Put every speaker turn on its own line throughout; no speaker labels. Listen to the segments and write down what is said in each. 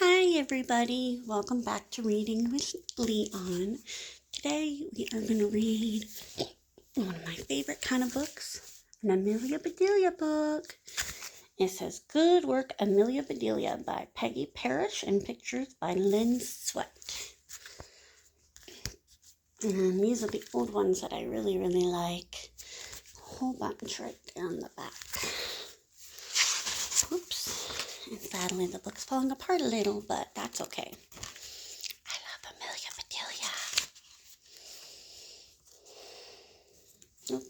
Hi everybody, welcome back to Reading with Leon. Today we are going to read one of my favorite kind of books, an Amelia Bedelia book. It says Good Work Amelia Bedelia by Peggy Parrish and pictures by Lynn Sweat. And these are the old ones that I really like. A whole bunch right there on the back. Oops. And sadly, the book's falling apart a little, but that's okay. I love Amelia Bedelia. Oop.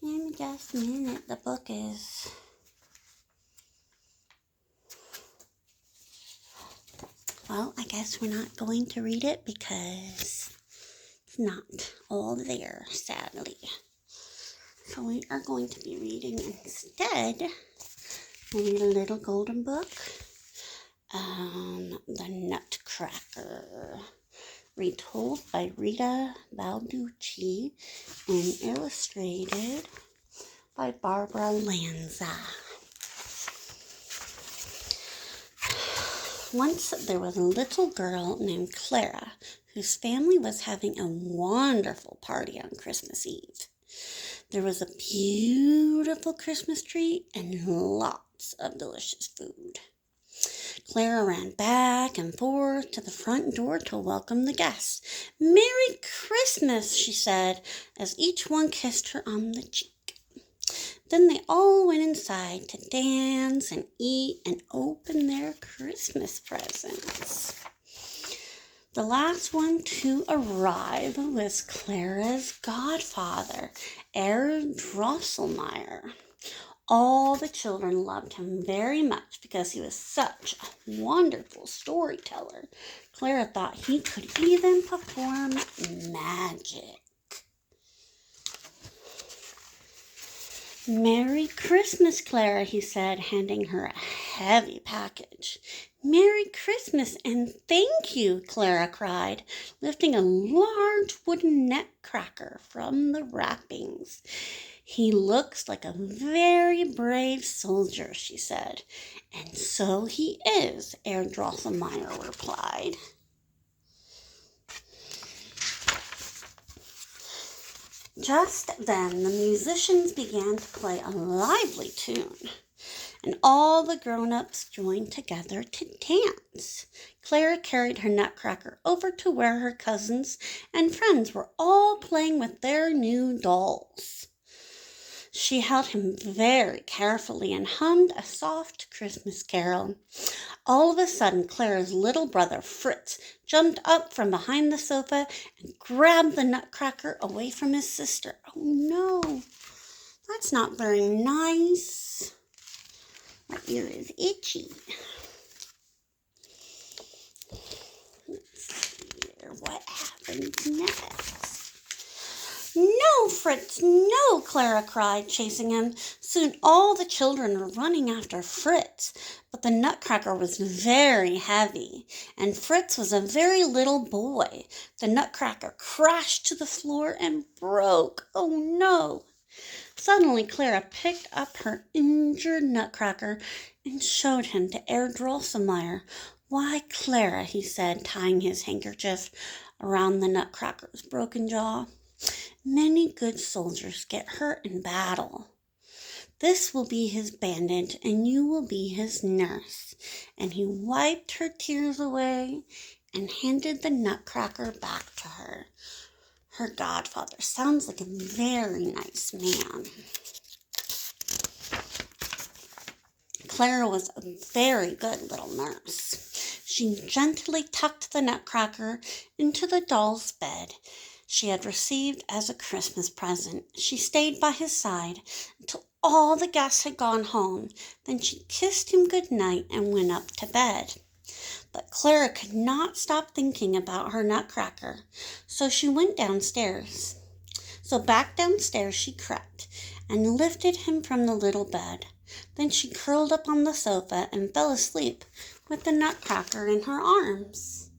Give me just a minute. The book is... Well, I guess we're not going to read it because it's not all there, sadly. So we are going to be reading instead... We'll read a little golden book, The Nutcracker, retold by Rita, balducci, and illustrated by Barbara Lanka. Once there was a little girl named Clara, whose family was having a wonderful party on Christmas Eve. There was a beautiful Christmas tree and lots of delicious food. Clara ran back and forth to the front door to welcome the guests. "Merry Christmas," she said, as each one kissed her on the cheek. Then they all went inside to dance and eat and open their Christmas presents. The last one to arrive was Clara's godfather, Herr Drosselmeyer. All the children loved him very much because he was such a wonderful storyteller. Clara thought he could even perform magic. "Merry Christmas, Clara," he said, handing her a heavy package. "Merry Christmas and thank you," Clara cried, lifting a large wooden nutcracker from the wrappings. "He looks like a very brave soldier," she said. "And so he is," Herr Drosselmeyer replied. Just then the musicians began to play a lively tune, and all the grown-ups joined together to dance. Clara carried her nutcracker over to where her cousins and friends were all playing with their new dolls. She held him very carefully and hummed a soft Christmas carol. All of a sudden, Clara's little brother, Fritz, jumped up from behind the sofa and grabbed the nutcracker away from his sister. "Oh no, that's not very nice. My ear is itchy." Let's see here what happens next. "No, Fritz, no," Clara cried, chasing him. Soon all the children were running after Fritz, but the nutcracker was very heavy, and Fritz was a very little boy. The nutcracker crashed to the floor and broke. "Oh no." Suddenly Clara picked up her injured nutcracker and showed him to Herr Drosselmeyer. "Why, Clara," he said, tying his handkerchief around the nutcracker's broken jaw, "many good soldiers get hurt in battle. This will be his bandage, and you will be his nurse." And he wiped her tears away and handed the nutcracker back to her. Her godfather sounds like a very nice man. Clara was a very good little nurse. She gently tucked the nutcracker into the doll's bed she had received as a Christmas present. She stayed by his side until all the guests had gone home. Then she kissed him good night and went up to bed. But Clara could not stop thinking about her nutcracker, so she went downstairs. So back downstairs she crept and lifted him from the little bed. Then she curled up on the sofa and fell asleep with the nutcracker in her arms.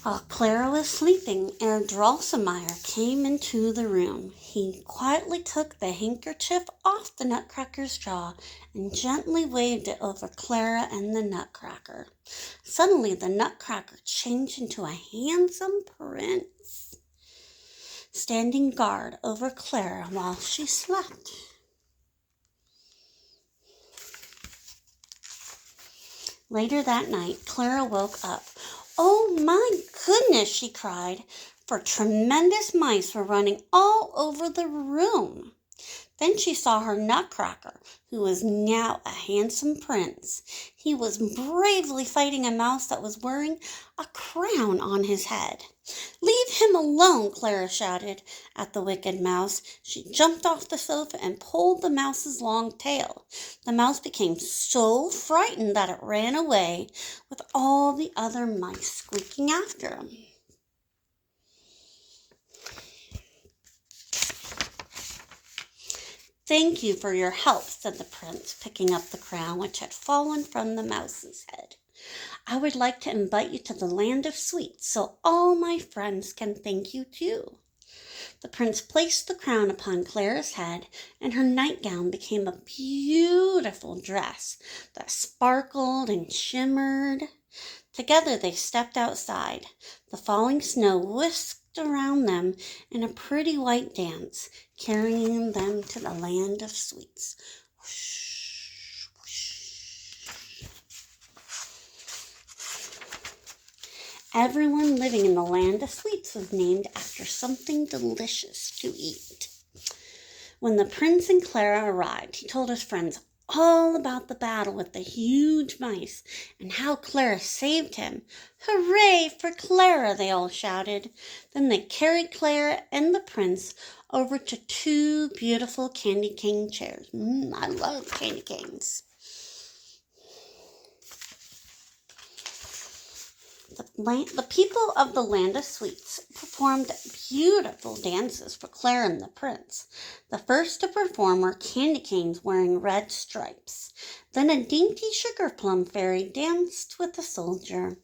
While Clara was sleeping, Herr Drosselmeyer came into the room. He quietly took the handkerchief off the Nutcracker's jaw and gently waved it over Clara and the Nutcracker. Suddenly, the Nutcracker changed into a handsome prince, standing guard over Clara while she slept. Later that night, Clara woke up. "Oh my goodness," she cried, for tremendous mice were running all over the room. Then she saw her Nutcracker, who was now a handsome prince. He was bravely fighting a mouse that was wearing a crown on his head. "Leave him alone," Clara shouted at the wicked mouse. She jumped off the sofa and pulled the mouse's long tail. The mouse became so frightened that it ran away, with all the other mice squeaking after him. "Thank you for your help," said the prince, picking up the crown which had fallen from the mouse's head. "I would like to invite you to the land of sweets so all my friends can thank you too." The prince placed the crown upon Clara's head, and her nightgown became a beautiful dress that sparkled and shimmered. Together they stepped outside. The falling snow whisked around them in a pretty white dance, carrying them to the land of sweets. Whoosh, whoosh. Everyone living in the land of sweets was named after something delicious to eat. When the prince and Clara arrived, he told his friends all about the battle with the huge mice and how Clara saved him. "Hooray for Clara!" they all shouted. Then they carried Clara and the prince over to two beautiful candy cane chairs. I love candy canes. The people of the land of sweets performed beautiful dances for Clara and the prince. The first to perform were candy canes wearing red stripes. Then a dainty sugar plum fairy danced with a soldier.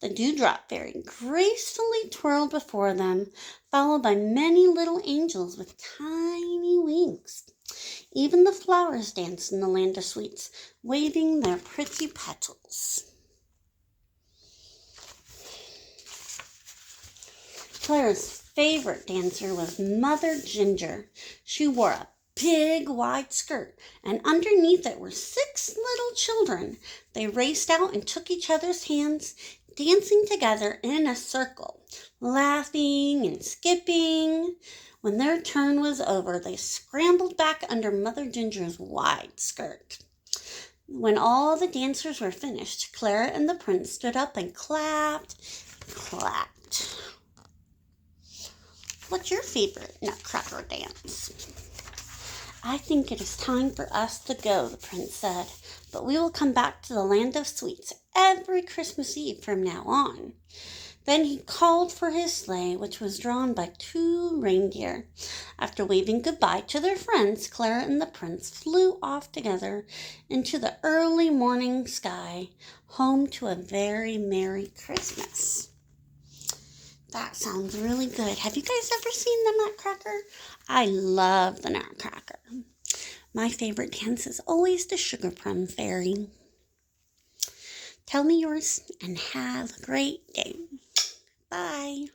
The dewdrop fairy gracefully twirled before them, followed by many little angels with tiny wings. Even the flowers danced in the land of sweets, waving their pretty petals. Clara's favorite dancer was Mother Ginger. She wore a big wide skirt, and underneath it were 6 little children. They raced out and took each other's hands, dancing together in a circle, laughing and skipping. When their turn was over, they scrambled back under Mother Ginger's wide skirt. When all the dancers were finished, Clara and the prince stood up and clapped. What's your favorite Nutcracker dance? "I think it is time for us to go," the prince said, "but we will come back to the land of sweets every Christmas Eve from now on." Then he called for his sleigh, which was drawn by 2 reindeer. After waving goodbye to their friends, Clara and the prince flew off together into the early morning sky, home to a very Merry Christmas. That sounds really good. Have you guys ever seen the Nutcracker? I love the Nutcracker. My favorite dance is always the Sugar Plum Fairy. Tell me yours and have a great day. Bye.